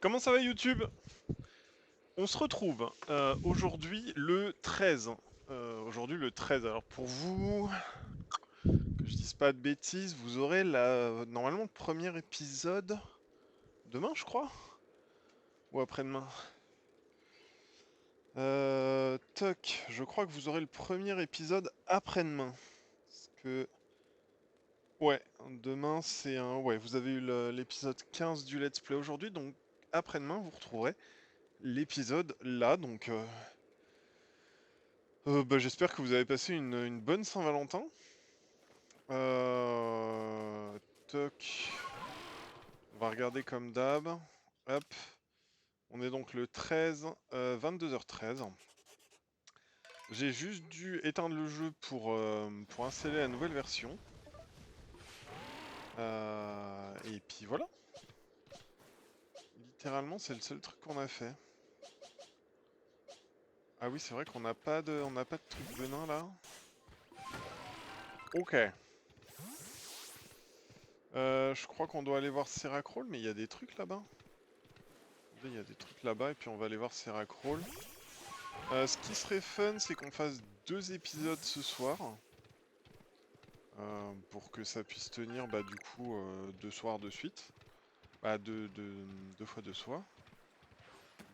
Comment ça va YouTube? On se retrouve aujourd'hui le 13. Aujourd'hui le 13. Alors pour vous, que je dise pas de bêtises, vous aurez normalement le premier épisode demain je crois? Ou après-demain? Toc, je crois que vous aurez le premier épisode après-demain. Parce que... Ouais, demain c'est un... Ouais, vous avez eu l'épisode 15 du Let's Play aujourd'hui, donc après-demain vous retrouverez l'épisode là, donc... j'espère que vous avez passé une bonne Saint-Valentin. Euh... Toc. On va regarder comme d'hab. Hop. On est donc le 13, 22h13. J'ai juste dû éteindre le jeu pour installer la nouvelle version. Et puis voilà. Littéralement, c'est le seul truc qu'on a fait. Ah oui, c'est vrai qu'on n'a pas de truc venin là. Ok. Je crois qu'on doit aller voir Seracrawl, mais il y a des trucs là-bas. Il y a des trucs là-bas et puis on va aller voir Seracrawl. Ce qui serait fun, c'est qu'on fasse 2 épisodes ce soir. Pour que ça puisse tenir bah, du coup 2 soirs de suite. Bah 2 fois 2 soirs.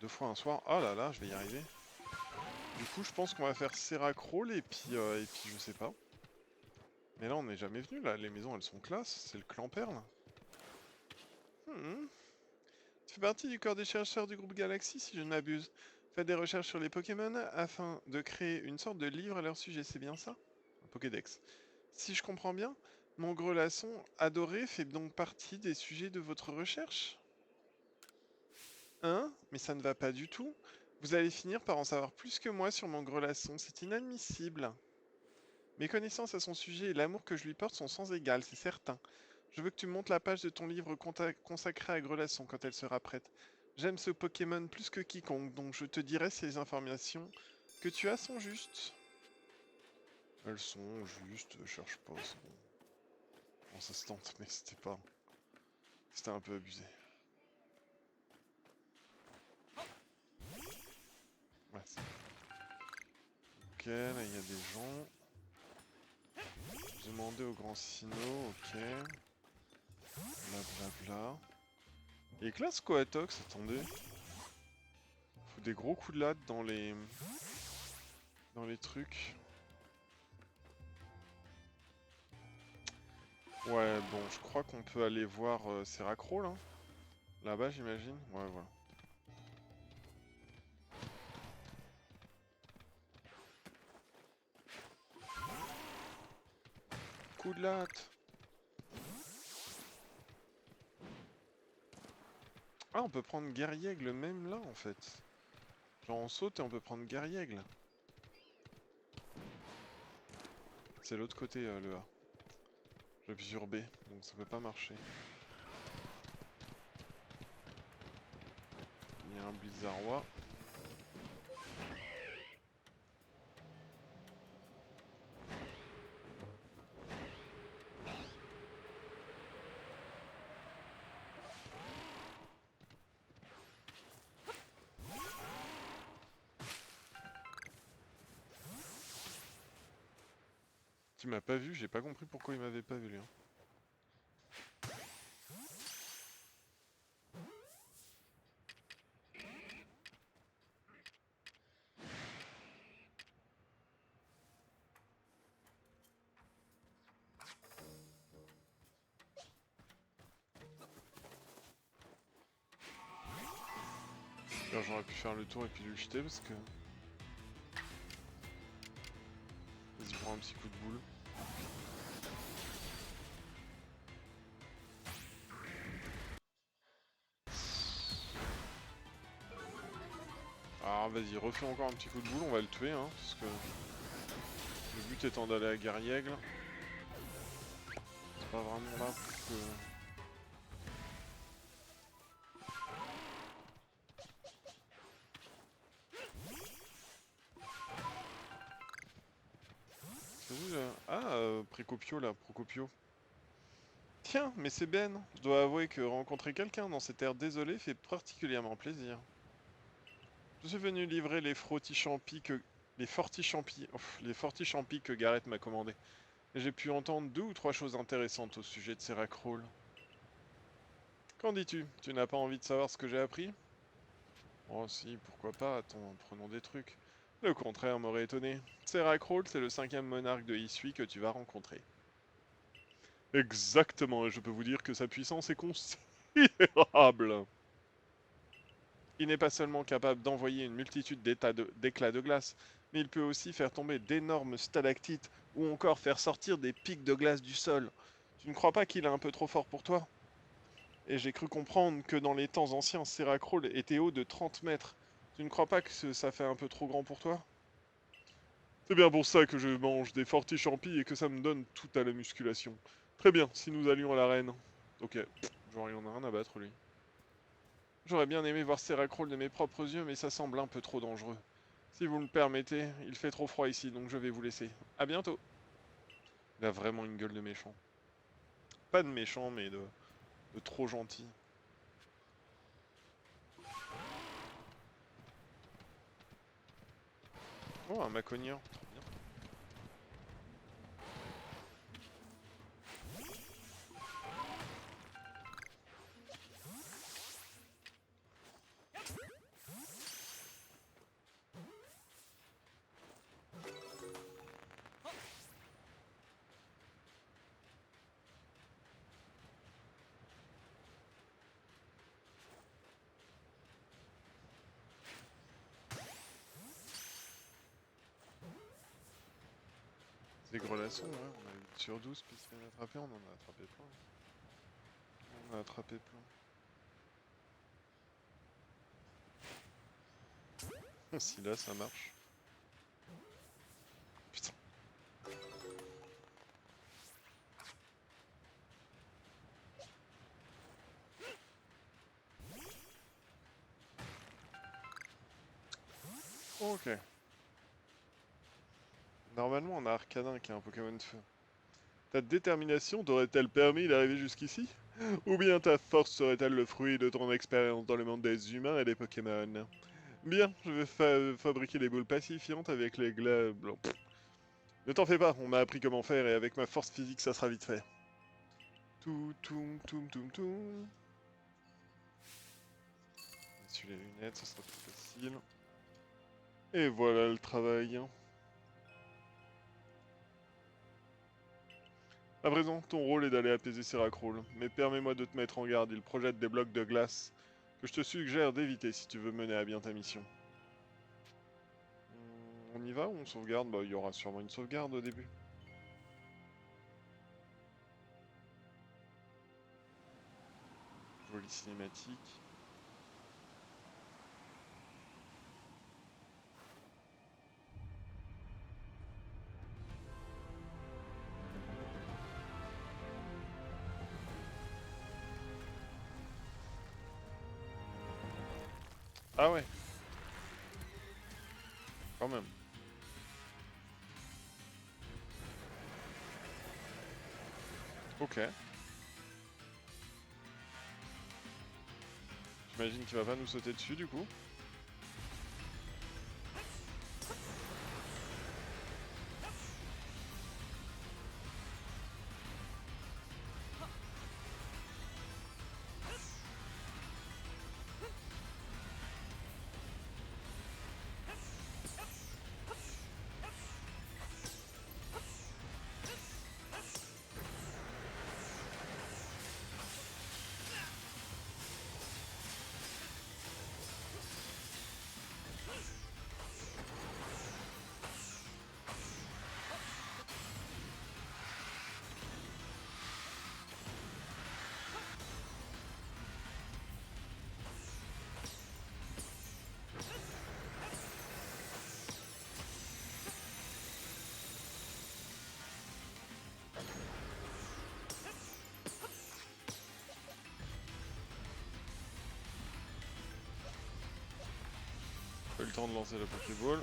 2 fois un soir. Oh là là, je vais y arriver. Du coup je pense qu'on va faire Seracrawl et puis je sais pas. Mais là on n'est jamais venu là, les maisons elles sont classe, c'est le clan Perle. Hmm. Tu fais partie du corps des chercheurs du groupe Galaxy si je ne m'abuse. Faites des recherches sur les Pokémon afin de créer une sorte de livre à leur sujet, c'est bien ça? Un Pokédex. Si je comprends bien, mon grelasson adoré fait donc partie des sujets de votre recherche? Hein? Mais ça ne va pas du tout. Vous allez finir par en savoir plus que moi sur mon grelasson, c'est inadmissible. Mes connaissances à son sujet et l'amour que je lui porte sont sans égal, c'est certain. Je veux que tu me montres la page de ton livre consacré à Grelasson quand elle sera prête. J'aime ce Pokémon plus que quiconque, donc je te dirai si les informations que tu as sont justes. Elles sont justes, cherche pas, c'est bon. Bon, ça se tente, mais c'était pas... C'était un peu abusé. Ouais, ok, là il y a des gens. Demander au grand Sino, ok. Blablabla. Il est classe Coatox, attendez. Faut des gros coups de latte dans les trucs. Ouais, bon, je crois qu'on peut aller voir Seracrawl, hein. Là-bas, j'imagine. Ouais, voilà. Coup de latte. Ah, on peut prendre Guerriègle même là, en fait. Genre, on saute et on peut prendre Guerriègle. C'est l'autre côté, le A. J'appuie sur B, donc ça peut pas marcher. Il y a un Blizzardois. Qui m'a pas vu, j'ai pas compris pourquoi il m'avait pas vu, lui, hein. Alors, j'aurais pu faire le tour et puis lui jeter parce que... Vas-y, prends un petit coup de boule. Alors vas-y, refais encore un petit coup de boule, on va le tuer, hein, parce que... Le but étant d'aller à Guerriègle. C'est pas vraiment là pour que... T'as vu là? Ah, Précopio là, Procopio. Tiens, mais c'est Ben. Je dois avouer que rencontrer quelqu'un dans cette ère désolée fait particulièrement plaisir. Je suis venu livrer les frottis-champis que... les fortis-champis que Gareth m'a commandés. Et j'ai pu entendre 2 ou 3 choses intéressantes au sujet de ces rackrolls. Qu'en dis-tu? Tu n'as pas envie de savoir ce que j'ai appris? Oh si, pourquoi pas, attends, prenons des trucs. Le contraire m'aurait étonné. Serakrol, c'est le 5e monarque de Isui que tu vas rencontrer. Exactement, et je peux vous dire que sa puissance est considérable. Il n'est pas seulement capable d'envoyer une multitude d'éclats de glace, mais il peut aussi faire tomber d'énormes stalactites ou encore faire sortir des pics de glace du sol. Tu ne crois pas qu'il est un peu trop fort pour toi? Et j'ai cru comprendre que dans les temps anciens, Serakrol était haut de 30 mètres. Tu ne crois pas que ça fait un peu trop grand pour toi? C'est bien pour ça que je mange des fortis champis et que ça me donne tout à la musculation. Très bien, si nous allions à l'arène. Ok, genre il en a rien à battre lui. J'aurais bien aimé voir Serakrol de mes propres yeux, mais ça semble un peu trop dangereux. Si vous me permettez, il fait trop froid ici, donc je vais vous laisser. À bientôt. Il a vraiment une gueule de méchant. Pas de méchant, mais de trop gentil. Oh, un macogneur, trop bien. Des grellassons, ouais, on a 8 sur 12 puis se fait attraper, on en a attrapé plein. On a attrapé plein. Si là ça marche. Putain. Ok. Normalement on a Arcadin qui est un Pokémon de feu. Ta détermination t'aurait-elle permis d'arriver jusqu'ici? Ou bien ta force serait-elle le fruit de ton expérience dans le monde des humains et des Pokémon? Bien, je vais fabriquer les boules pacifiantes avec les glaives blancs. Ne t'en fais pas, on m'a appris comment faire et avec ma force physique ça sera vite fait. Tout, tout, tout, tout, tout. Sur les lunettes, ça sera plus facile. Et voilà le travail. À présent, ton rôle est d'aller apaiser Serakrol, mais permets-moi de te mettre en garde, il projette des blocs de glace que je te suggère d'éviter si tu veux mener à bien ta mission. On y va ou on sauvegarde? Bah, il y aura sûrement une sauvegarde au début. Jolie cinématique. Ah ouais, quand même. Ok. J'imagine qu'il va pas nous sauter dessus du coup. Pas eu le temps de lancer la Pokéball.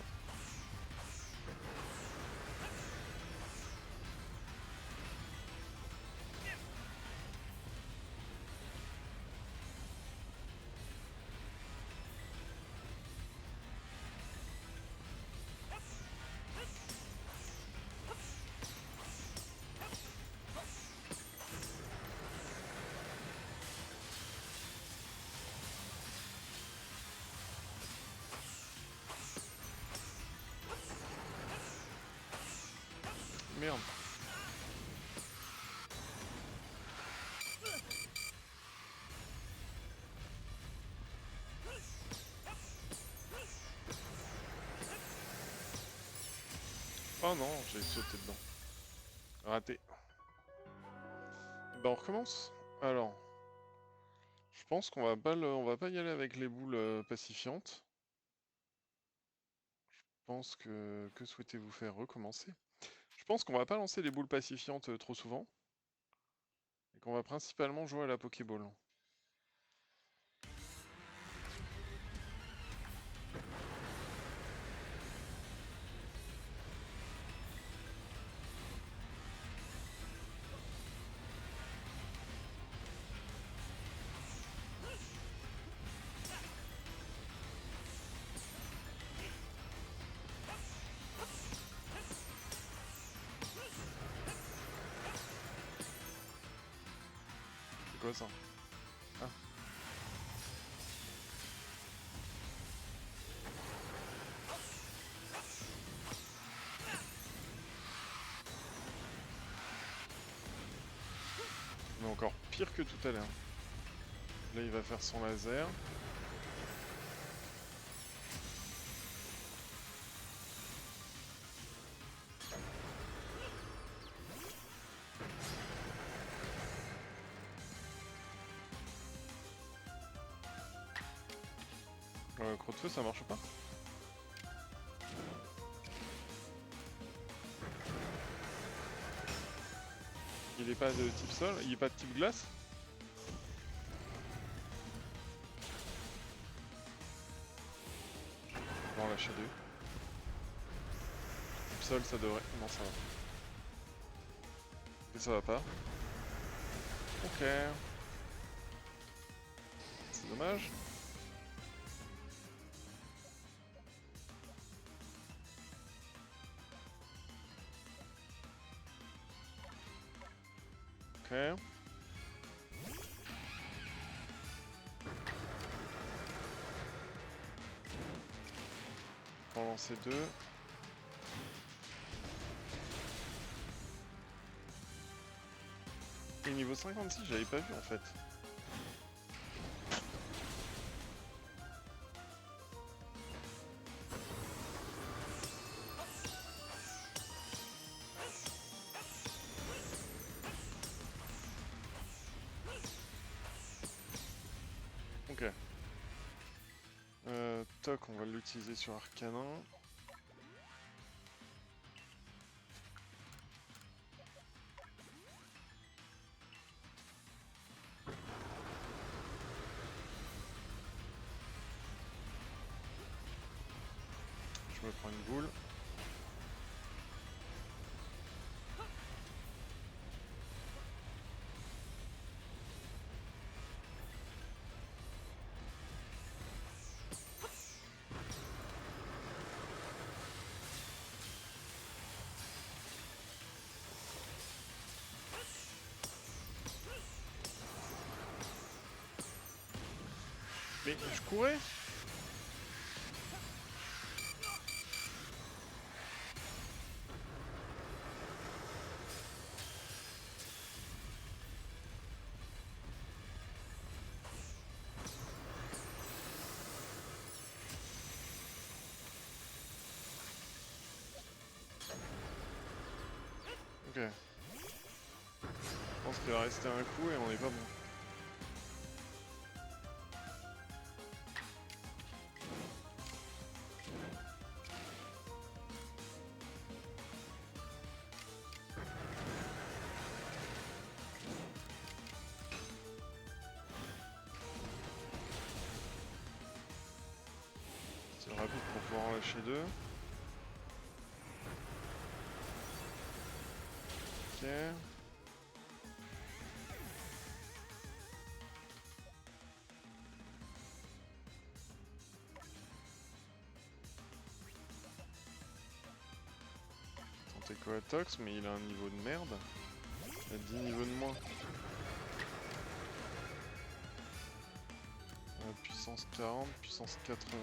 merde. Oh non, j'ai sauté dedans. Raté. Bah on recommence. Alors, je pense qu'on va pas on va pas y aller avec les boules pacifiantes. Je pense que souhaitez-vous faire recommencer? Je pense qu'on va pas lancer les boules pacifiantes trop souvent. Et qu'on va principalement jouer à la Pokéball. C'est quoi ça? Ah. Mais encore pire que tout à l'heure. Là il va faire son laser. Croc de feu ça marche pas? Il est pas de type sol? Il est pas de type glace? On va en lâcher deux. Type sol ça devrait... Non ça va. Et ça va pas. Ok. C'est dommage. Ok. On va en lancer deux. Et niveau 56 j'avais pas vu en fait. Ok. Toc, on va l'utiliser sur Arcanin. Je me prends une boule. Mais je courais. Ok. Je pense qu'il va rester un coup et on est pas bon. C'est rapide pour pouvoir en lâcher deux. Ok. Tenter Coatox, mais il a un niveau de merde. Il a 10 niveaux de moins. Puissance 40, puissance 80.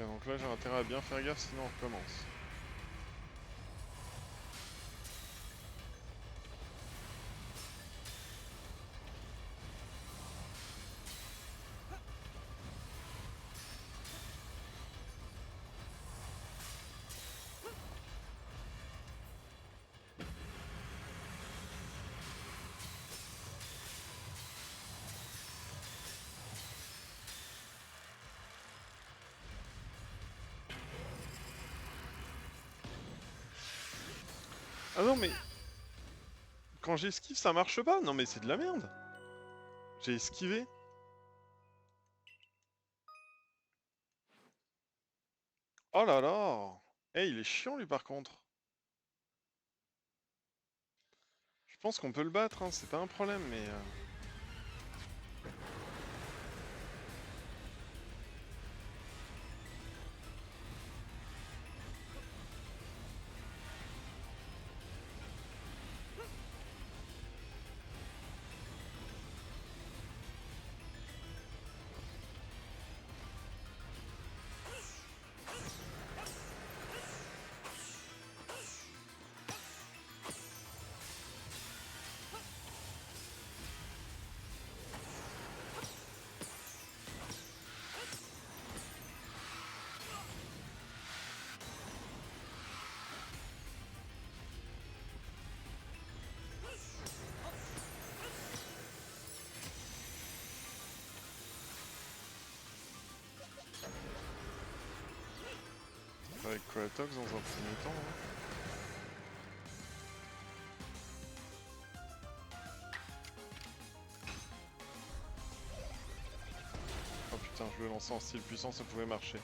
donc là j'ai intérêt à bien faire gaffe sinon on recommence. Ah non mais... Quand j'esquive ça marche pas. Non mais c'est de la merde. J'ai esquivé. Oh là là. Eh il est chiant lui par contre. Je pense qu'on peut le battre, hein, c'est pas un problème mais... Avec Kratox dans un premier temps. Hein. Oh putain, je le lançais en style puissant, ça pouvait marcher.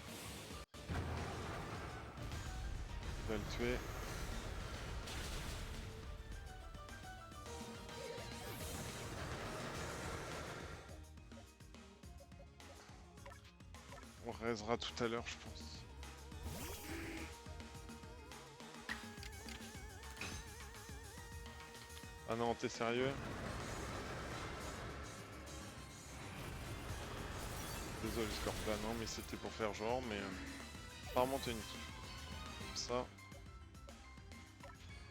Je vais le tuer. On raisera tout à l'heure, je pense. Ah non, t'es sérieux? Désolé Scorpion, non mais c'était pour faire genre, mais... apparemment t'es unique. Comme ça.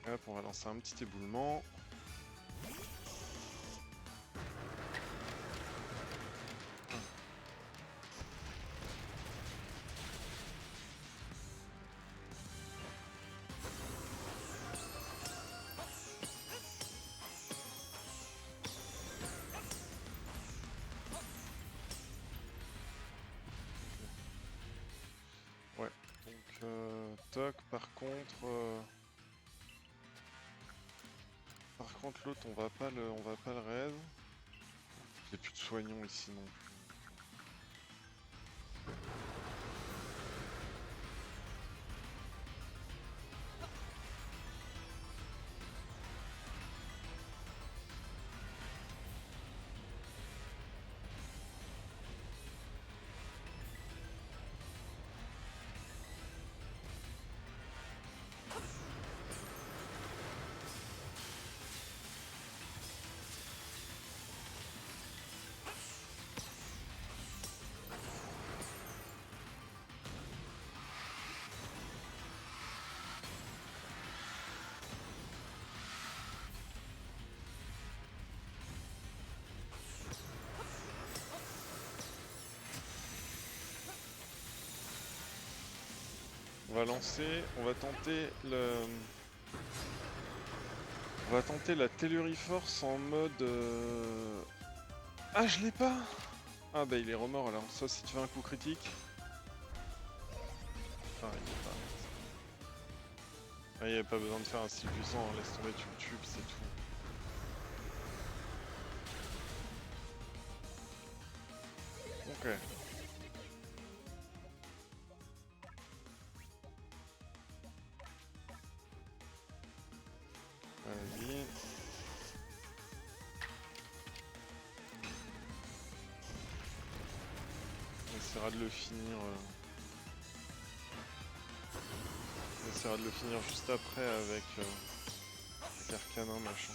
Et hop, on va lancer un petit éboulement. Ouais, donc toc, par contre... Par contre l'autre on va pas le raid. J'ai plus de soignons ici non plus. On va lancer, on va tenter le... On va tenter la Telluriforce en mode... Ah je l'ai pas. Ah bah il est remords alors, soit si tu fais un coup critique... Ah il est pas... Ah, il n'y avait pas besoin de faire un style puissant, hein. Laisse tomber, tu le tues, c'est tout. Ok. Vas-y. On essaiera de le finir... On essaiera de le finir juste après avec Arcanin machin.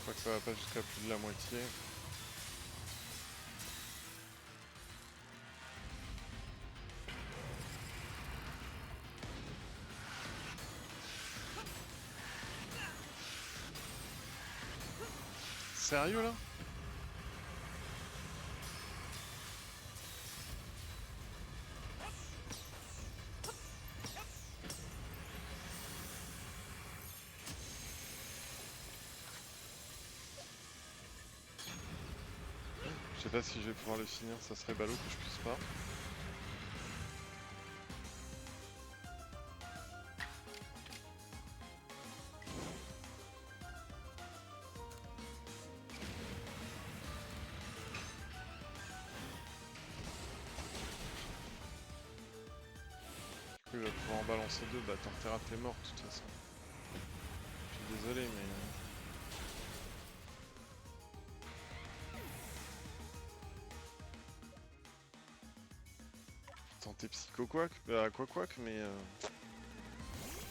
crois que ça va pas jusqu'à plus de la moitié. Sérieux là? Je sais pas si je vais pouvoir le finir, ça serait ballot que je puisse pas. Du coup il va pouvoir en balancer deux, bah Torterra t'es mort de toute façon. Je suis désolé mais... Tenter Psycho Quack, bah Quack mais...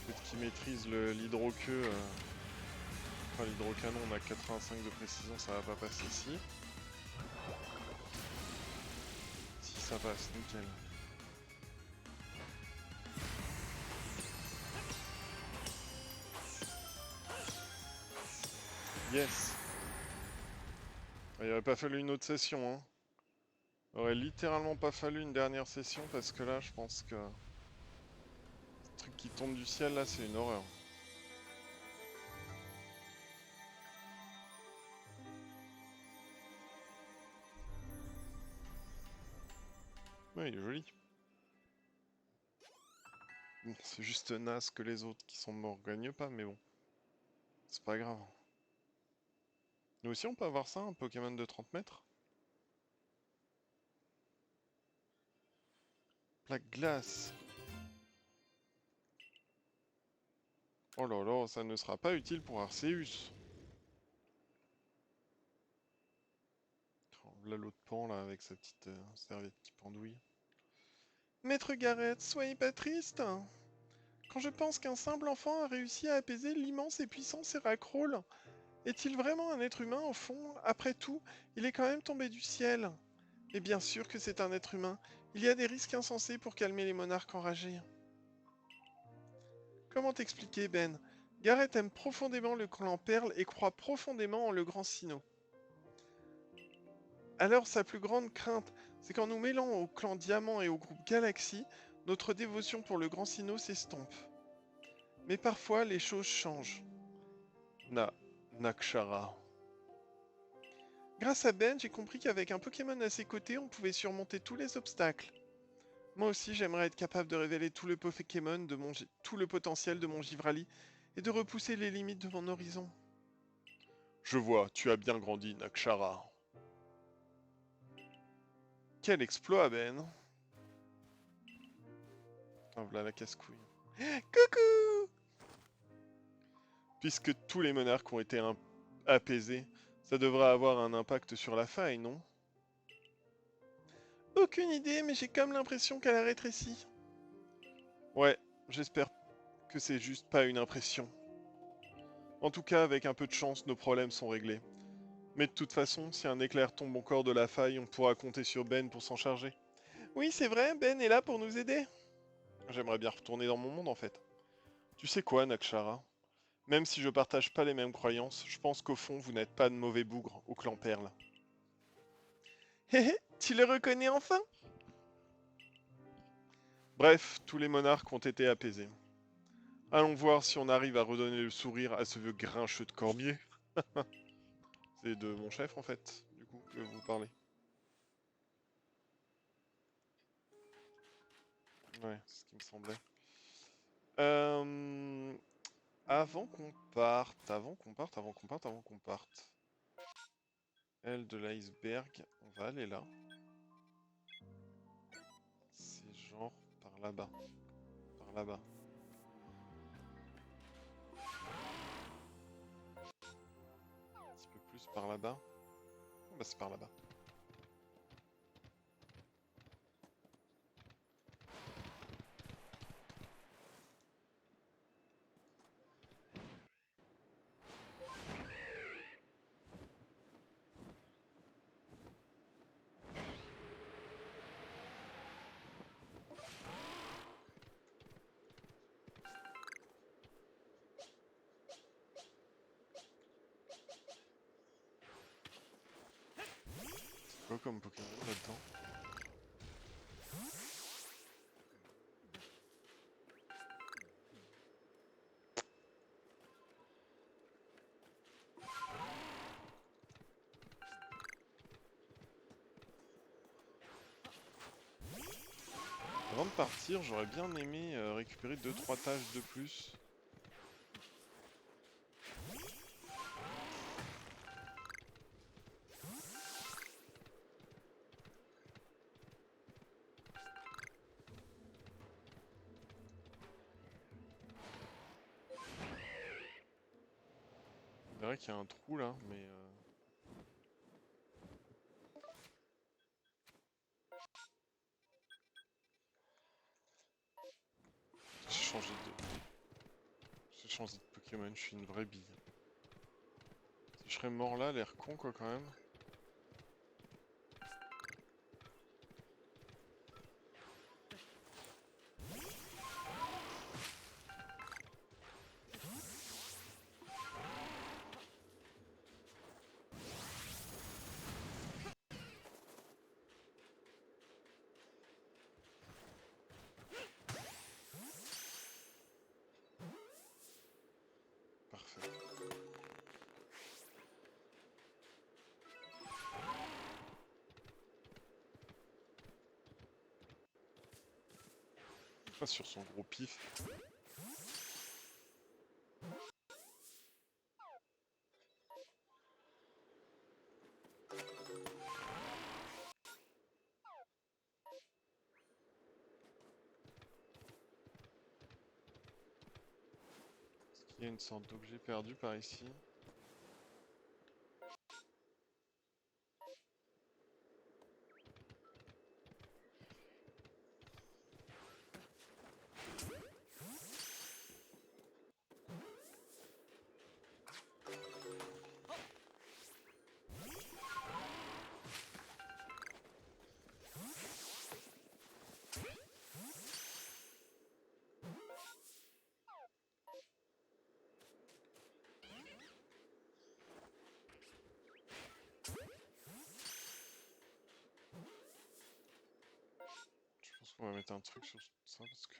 Peut-être qu'il maîtrise l'hydro-queue. Enfin l'hydrocanon on a 85 de précision, ça va pas passer ici. Si ça passe, nickel. Yes. Il aurait pas fallu une autre session, hein. Il aurait littéralement pas fallu une dernière session parce que là, je pense que... Ce truc qui tombe du ciel, là, c'est une horreur. Ouais, il est joli. Bon, c'est juste naze que les autres qui sont morts gagnent pas, mais bon. C'est pas grave. Nous aussi, on peut avoir ça, un Pokémon de 30 mètres? Plaque glace. Oh là là, ça ne sera pas utile pour Arceus. Oh, là, l'autre pan, là, avec sa petite serviette qui pendouille. Maître Garrett, soyez pas triste. Quand je pense qu'un simple enfant a réussi à apaiser l'immense et puissant Seracrol, est-il vraiment un être humain au fond? Après tout, il est quand même tombé du ciel. Et bien sûr que c'est un être humain. Il y a des risques insensés pour calmer les monarques enragés. Comment t'expliquer, Ben? Garrett aime profondément le clan Perle et croit profondément en le grand Sinnoh. Alors sa plus grande crainte, c'est qu'en nous mêlant au clan Diamant et au groupe Galaxy, notre dévotion pour le grand Sinnoh s'estompe. Mais parfois, les choses changent. Nakshara. Grâce à Ben, j'ai compris qu'avec un Pokémon à ses côtés, on pouvait surmonter tous les obstacles. Moi aussi, j'aimerais être capable de révéler tout le Pokémon de tout le potentiel de mon Givrali et de repousser les limites de mon horizon. Je vois, tu as bien grandi, Nakshara. Quel exploit, Ben! Ah, voilà la casse-couille. Coucou! Puisque tous les monarques ont été apaisés, ça devrait avoir un impact sur la faille, non? Aucune idée, mais j'ai comme l'impression qu'elle a rétréci. Ouais, j'espère que c'est juste pas une impression. En tout cas, avec un peu de chance, nos problèmes sont réglés. Mais de toute façon, si un éclair tombe au corps de la faille, on pourra compter sur Ben pour s'en charger. Oui, c'est vrai, Ben est là pour nous aider. J'aimerais bien retourner dans mon monde en fait. Tu sais quoi, Nakshara? Même si je partage pas les mêmes croyances, je pense qu'au fond, vous n'êtes pas de mauvais bougres au clan Perle. Hé hé, tu le reconnais enfin? Bref, tous les monarques ont été apaisés. Allons voir si on arrive à redonner le sourire à ce vieux grincheux de Corbier. C'est de mon chef en fait, du coup, que vous parlez. Ouais, c'est ce qui me semblait. Euh, Avant qu'on parte, avant qu'on parte. Aile de l'iceberg, on va aller là. C'est genre par là-bas. Par là-bas. Un petit peu plus par là-bas. Oh, bah c'est par là-bas. quoi comme Pokémon là-dedans? Avant de partir, j'aurais bien aimé récupérer 2-3 tâches de plus. On dirait qu'il y a un trou là, mais... J'ai changé de Pokémon, je suis une vraie bille. Si je serais mort là, l'air con quoi quand même. Parfait. Pas sur son gros pif. Est-ce qu'il y a une sorte d'objet perdu par ici? Je pense qu'on va mettre un truc sur ça parce que...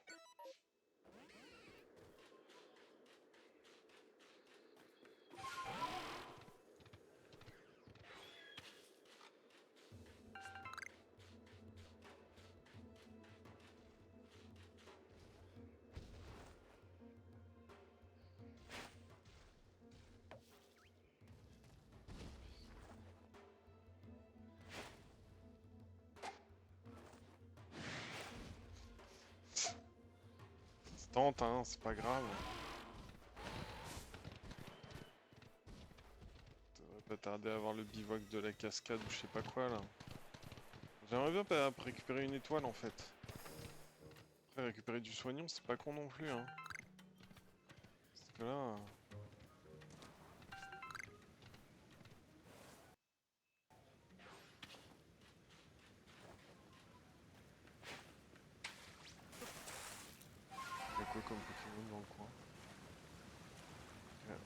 Tente hein, c'est pas grave. Devrait pas tarder à avoir le bivouac de la cascade ou je sais pas quoi là. J'aimerais bien récupérer une étoile en fait. Après récupérer du soignon c'est pas con non plus hein. Parce que là... Il y a quoi comme Pokémon dans le coin?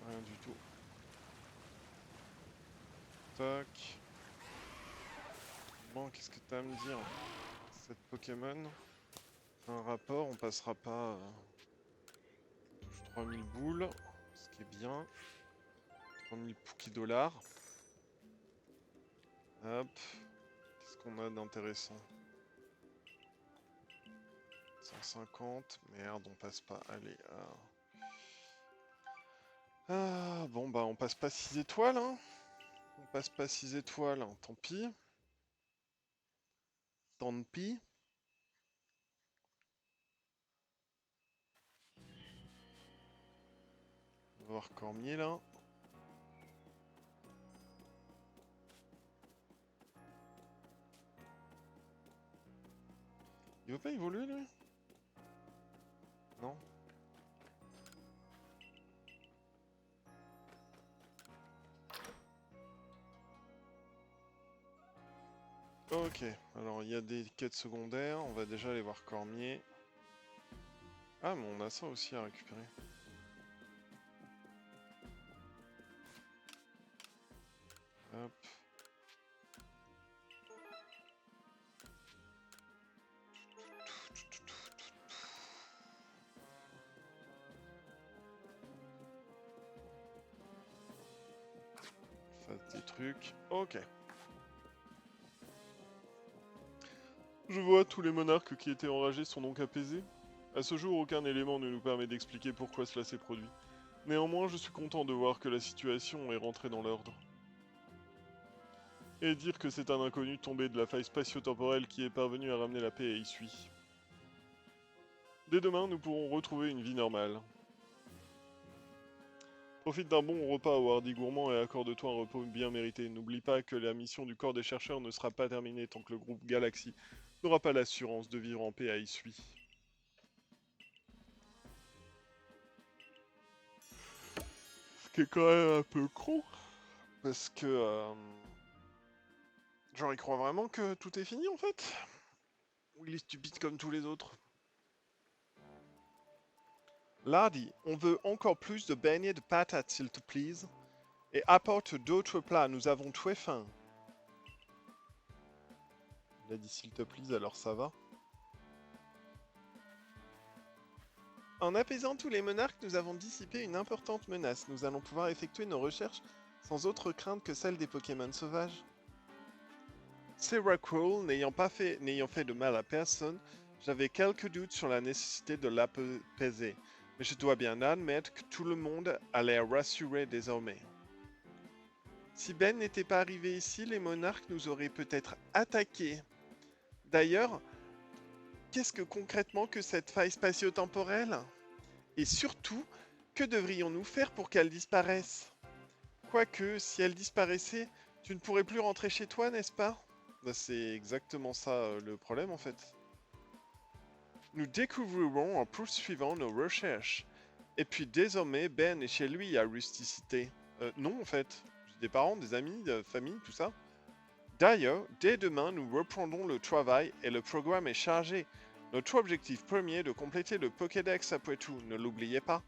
Rien du tout. Tac. Bon, qu'est-ce que t'as à me dire? Cette Pokémon, un rapport, on passera pas... touche 3000 boules, ce qui est bien. 3000 Poké dollars. Hop. Qu'est-ce qu'on a d'intéressant? 150. Merde, on passe pas. Allez. Ah, bon, bah, on passe pas 6 étoiles, hein. On passe pas 6 étoiles, hein. Tant pis. Tant pis. On va voir Cormier, là. Il veut pas évoluer, lui? Non? Ok, alors il y a des quêtes secondaires, on va déjà aller voir Cormier. Ah mais on a ça aussi à récupérer. Hop. truc. Ok. Je vois, tous les monarques qui étaient enragés sont donc apaisés. À ce jour, aucun élément ne nous permet d'expliquer pourquoi cela s'est produit. Néanmoins, je suis content de voir que la situation est rentrée dans l'ordre. Et dire que c'est un inconnu tombé de la faille spatio-temporelle qui est parvenu à ramener la paix y suit. Dès demain, nous pourrons retrouver une vie normale. Profite d'un bon repas au hardi gourmand et accorde-toi un repos bien mérité. N'oublie pas que la mission du corps des chercheurs ne sera pas terminée tant que le groupe Galaxy n'aura pas l'assurance de vivre en paix à Issui. Ce qui est quand même un peu con, parce que... genre, il croit vraiment que tout est fini en fait? Ou il est stupide comme tous les autres? Lardy, on veut encore plus de beignets de patates, s'il te plaît. Et apporte d'autres plats, nous avons très faim. Il a dit s'il te plaît, alors ça va. En apaisant tous les monarques, nous avons dissipé une importante menace. Nous allons pouvoir effectuer nos recherches sans autre crainte que celle des Pokémon sauvages. Sarah Crawl n'ayant fait de mal à personne, j'avais quelques doutes sur la nécessité de l'apaiser. Mais je dois bien admettre que tout le monde a l'air rassuré désormais. Si Ben n'était pas arrivé ici, les monarques nous auraient peut-être attaqués. D'ailleurs, qu'est-ce que concrètement que cette faille spatio-temporelle? Et surtout, que devrions-nous faire pour qu'elle disparaisse? Quoique, si elle disparaissait, tu ne pourrais plus rentrer chez toi, n'est-ce pas? Bah, c'est exactement ça le problème en fait. Nous découvrirons en poursuivant nos recherches. Et puis désormais, Ben est chez lui à Rusticité. Non en fait, j'ai des parents, des amis, de famille, tout ça. D'ailleurs, dès demain, nous reprendrons le travail et le programme est chargé. Notre objectif premier est de compléter le Pokédex après tout, ne l'oubliez pas.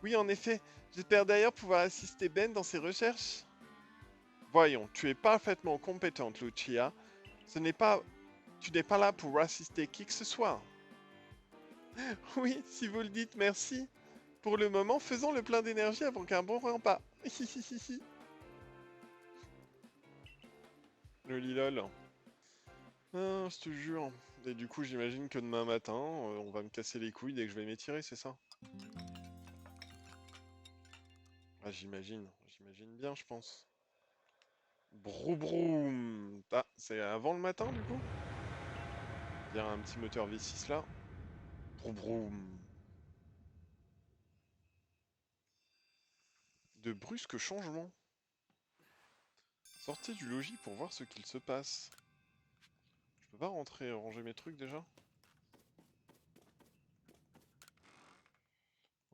Oui, en effet, j'espère d'ailleurs pouvoir assister Ben dans ses recherches. Voyons, tu es parfaitement compétente, Lucia. Tu n'es pas là pour assister qui que ce soit. Oui, si vous le dites, merci. Pour le moment, faisons le plein d'énergie avant qu'un bon repas. Le lilol. Ah, je te jure. Et du coup, j'imagine que demain matin, on va me casser les couilles dès que je vais m'étirer, c'est ça? Ah, j'imagine bien, je pense. Brou broum. Ah, c'est avant le matin, du coup? Il y a un petit moteur V6 là. Brou broum. De brusques changements. Sortez du logis pour voir ce qu'il se passe. Je peux pas rentrer ranger mes trucs déjà?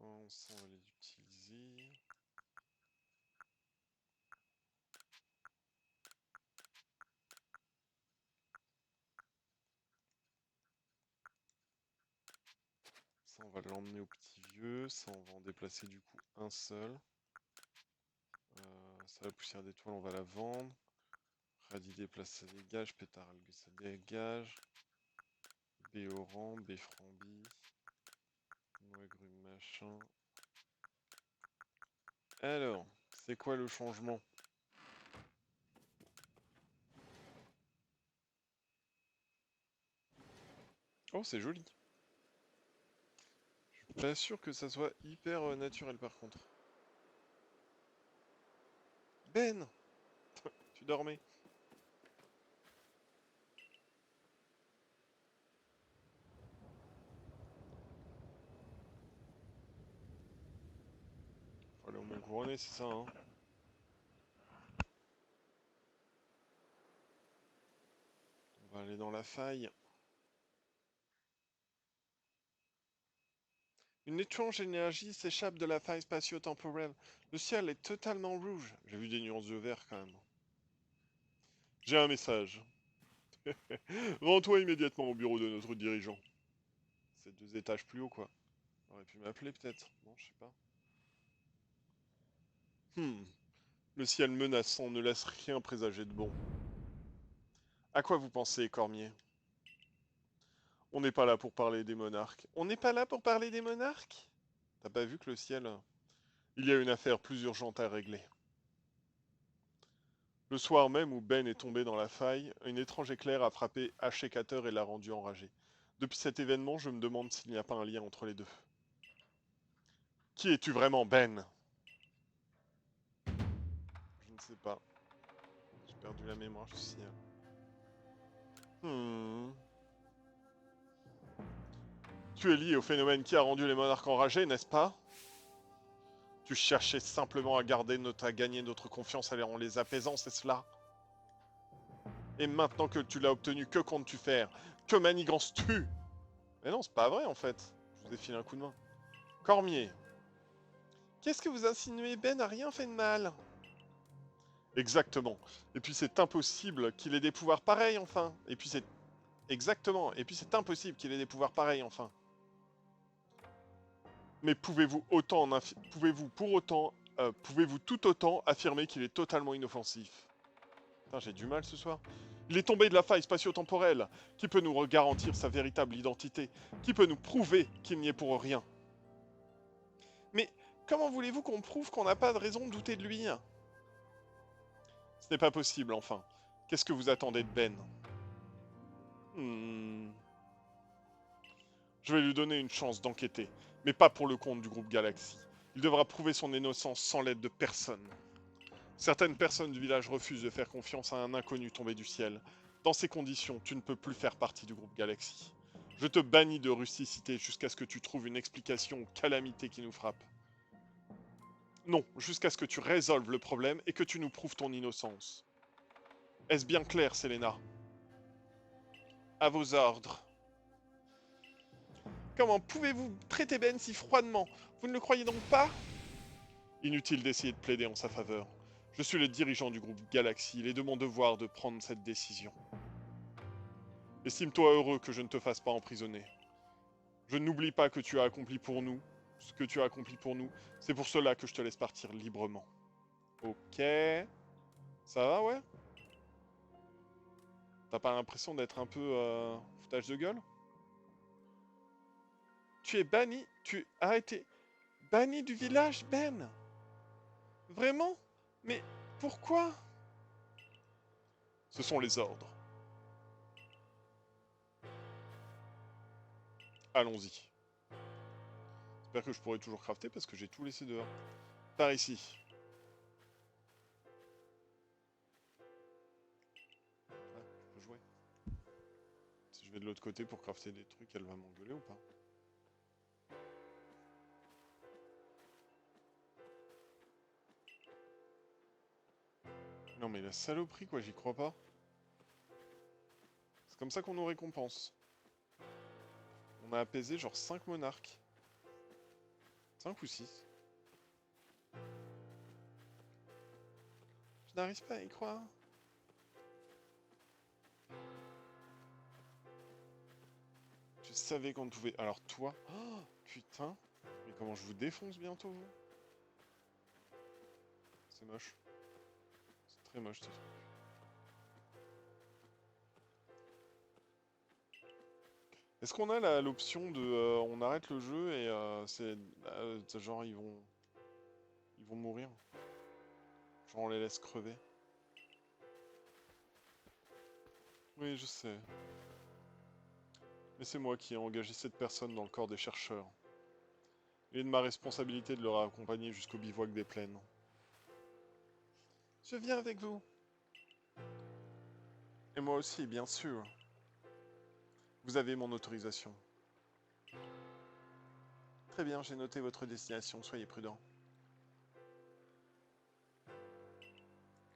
Oh, ça, on va les utiliser. Ça, on va l'emmener au petit vieux. Ça, on va en déplacer du coup un seul. Ça, la poussière d'étoile, on va la vendre. Radis déplace, ça dégage. Pétaralgue, ça dégage. Béoran, Béframbi. Noix grume machin. Alors, c'est quoi le changement? Oh, c'est joli. Je suis pas sûr que ça soit hyper naturel par contre. Ben! Tu dormais. Faut aller au Mont Couronné, c'est ça, hein? On va aller dans la faille. Une étrange énergie s'échappe de la faille spatio-temporelle. Le ciel est totalement rouge. J'ai vu des nuances de vert quand même. J'ai un message. Rends-toi immédiatement au bureau de notre dirigeant. C'est 2 étages plus haut, quoi. On aurait pu m'appeler peut-être. Non, je sais pas. Le ciel menaçant ne laisse rien présager de bon. À quoi vous pensez, Cormier? On n'est pas là pour parler des monarques. On n'est pas là pour parler des monarques? T'as pas vu que le ciel... Il y a une affaire plus urgente à régler. Le soir même où Ben est tombé dans la faille, un étrange éclair a frappé Ashekater et l'a rendu enragé. Depuis cet événement, je me demande s'il n'y a pas un lien entre les deux. Qui es-tu vraiment, Ben? Je ne sais pas. J'ai perdu la mémoire, je suis... Tu es lié au phénomène qui a rendu les monarques enragés, n'est-ce pas? Tu cherchais simplement à gagner notre confiance en les apaisant, c'est cela? Et maintenant que tu l'as obtenu, que comptes-tu faire? Que manigances-tu? Mais non, c'est pas vrai en fait. Je vous ai filé un coup de main. Cormier. Qu'est-ce que vous insinuez? Ben n'a rien fait de mal. Exactement. Et puis c'est impossible qu'il ait des pouvoirs pareils, enfin. Et puis c'est... Exactement. Et puis c'est impossible qu'il ait des pouvoirs pareils, enfin. Mais pouvez-vous tout autant affirmer qu'il est totalement inoffensif? Putain, j'ai du mal ce soir. Il est tombé de la faille spatio-temporelle. Qui peut nous garantir sa véritable identité? Qui peut nous prouver qu'il n'y est pour rien? Mais comment voulez-vous qu'on prouve qu'on n'a pas de raison de douter de lui? Ce n'est pas possible, enfin. Qu'est-ce que vous attendez de Ben? Je vais lui donner une chance d'enquêter, mais pas pour le compte du groupe Galaxy. Il devra prouver son innocence sans l'aide de personne. Certaines personnes du village refusent de faire confiance à un inconnu tombé du ciel. Dans ces conditions, tu ne peux plus faire partie du groupe Galaxy. Je te bannis de rusticité jusqu'à ce que tu trouves une explication aux calamités qui nous frappent. Non, jusqu'à ce que tu résolves le problème et que tu nous prouves ton innocence. Est-ce bien clair, Selena? À vos ordres. Comment pouvez-vous traiter Ben si froidement? Vous ne le croyez donc pas? Inutile d'essayer de plaider en sa faveur. Je suis le dirigeant du groupe Galaxy. Il est de mon devoir de prendre cette décision. Estime-toi heureux que je ne te fasse pas emprisonner. Je n'oublie pas que tu as accompli pour nous ce que tu as accompli pour nous. C'est pour cela que je te laisse partir librement. Ok. Ça va, ouais? T'as pas l'impression d'être un peu foutage de gueule? Tu es banni. Tu as été banni du village, Ben. Vraiment? Mais pourquoi? Ce sont les ordres. Allons-y. J'espère que je pourrai toujours crafter parce que j'ai tout laissé dehors. Par ici. Ah, je peux jouer. Si je vais de l'autre côté pour crafter des trucs, elle va m'engueuler ou pas? Non mais la saloperie quoi, j'y crois pas. C'est comme ça qu'on nous récompense. On a apaisé genre 5 monarques. 5 ou 6. Je n'arrive pas à y croire. Je savais qu'on pouvait... Alors toi... Oh, putain. Mais comment je vous défonce bientôt, vous? C'est moche. C'est très moche, ce truc. Est-ce qu'on a l'option de... on arrête le jeu et c'est... genre ils vont... Ils vont mourir. Genre on les laisse crever. Oui, je sais. Mais c'est moi qui ai engagé cette personne dans le corps des chercheurs. Il est de ma responsabilité de leur accompagner jusqu'au bivouac des plaines. Je viens avec vous. Et moi aussi, bien sûr. Vous avez mon autorisation. Très bien, j'ai noté votre destination, soyez prudent.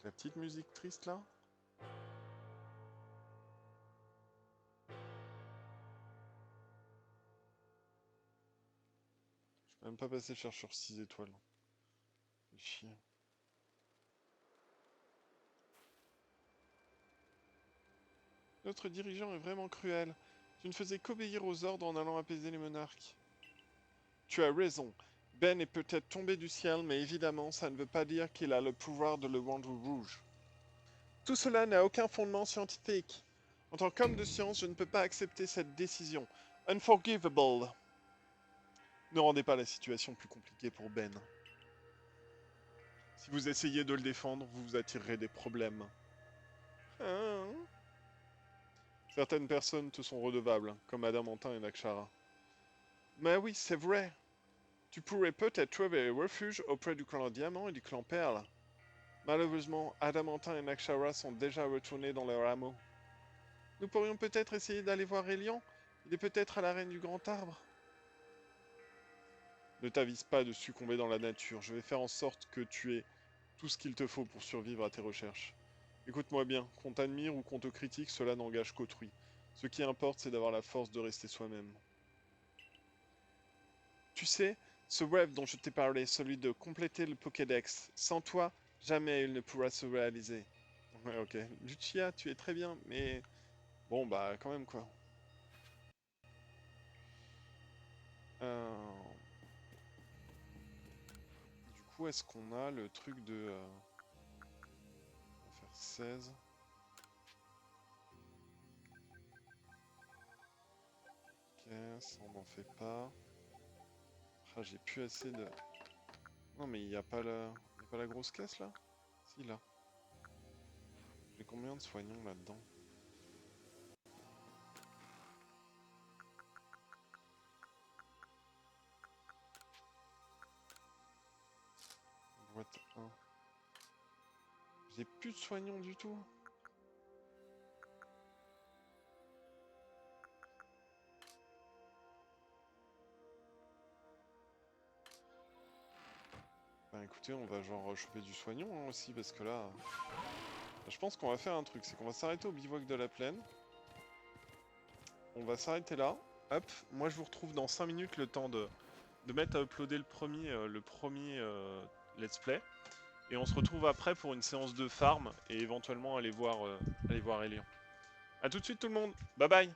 La petite musique triste là? Je peux même pas passer chercheur 6 étoiles. Fais chier. Notre dirigeant est vraiment cruel. Tu ne faisais qu'obéir aux ordres en allant apaiser les monarques. Tu as raison. Ben est peut-être tombé du ciel, mais évidemment, ça ne veut pas dire qu'il a le pouvoir de le rendre rouge. Tout cela n'a aucun fondement scientifique. En tant qu'homme de science, je ne peux pas accepter cette décision. Unforgivable. Ne rendez pas la situation plus compliquée pour Ben. Si vous essayez de le défendre, vous vous attirerez des problèmes. Hein? Certaines personnes te sont redevables, comme Adamantin et Nakshara. Mais oui, c'est vrai. Tu pourrais peut-être trouver refuge auprès du clan Diamant et du clan Perle. Malheureusement, Adamantin et Nakshara sont déjà retournés dans leur hameau. Nous pourrions peut-être essayer d'aller voir Elian. Il est peut-être à la reine du Grand Arbre. Ne t'avise pas de succomber dans la nature. Je vais faire en sorte que tu aies tout ce qu'il te faut pour survivre à tes recherches. Écoute-moi bien, qu'on t'admire ou qu'on te critique, cela n'engage qu'autrui. Ce qui importe, c'est d'avoir la force de rester soi-même. Tu sais, ce rêve dont je t'ai parlé, celui de compléter le Pokédex, sans toi, jamais il ne pourra se réaliser. Ouais, ok. Lucia, tu es très bien, mais... Bon, bah, quand même, quoi. Du coup, est-ce qu'on a le truc de... On va faire 16. Ok, ça on n'en fait pas. Ah, j'ai plus assez de... Non, mais il n'y a pas la grosse caisse, là? Si, là. J'ai combien de soignants, là-dedans? Boîte 1. J'ai plus de soignants du tout. Bah écoutez, on va genre choper du soignant hein, aussi, parce que là... Je pense qu'on va faire un truc, c'est qu'on va s'arrêter au bivouac de la plaine. On va s'arrêter là. Hop, moi je vous retrouve dans 5 minutes, le temps de mettre à uploader le premier let's play. Et on se retrouve après pour une séance de farm et éventuellement aller voir Elian. A tout de suite tout le monde, bye bye.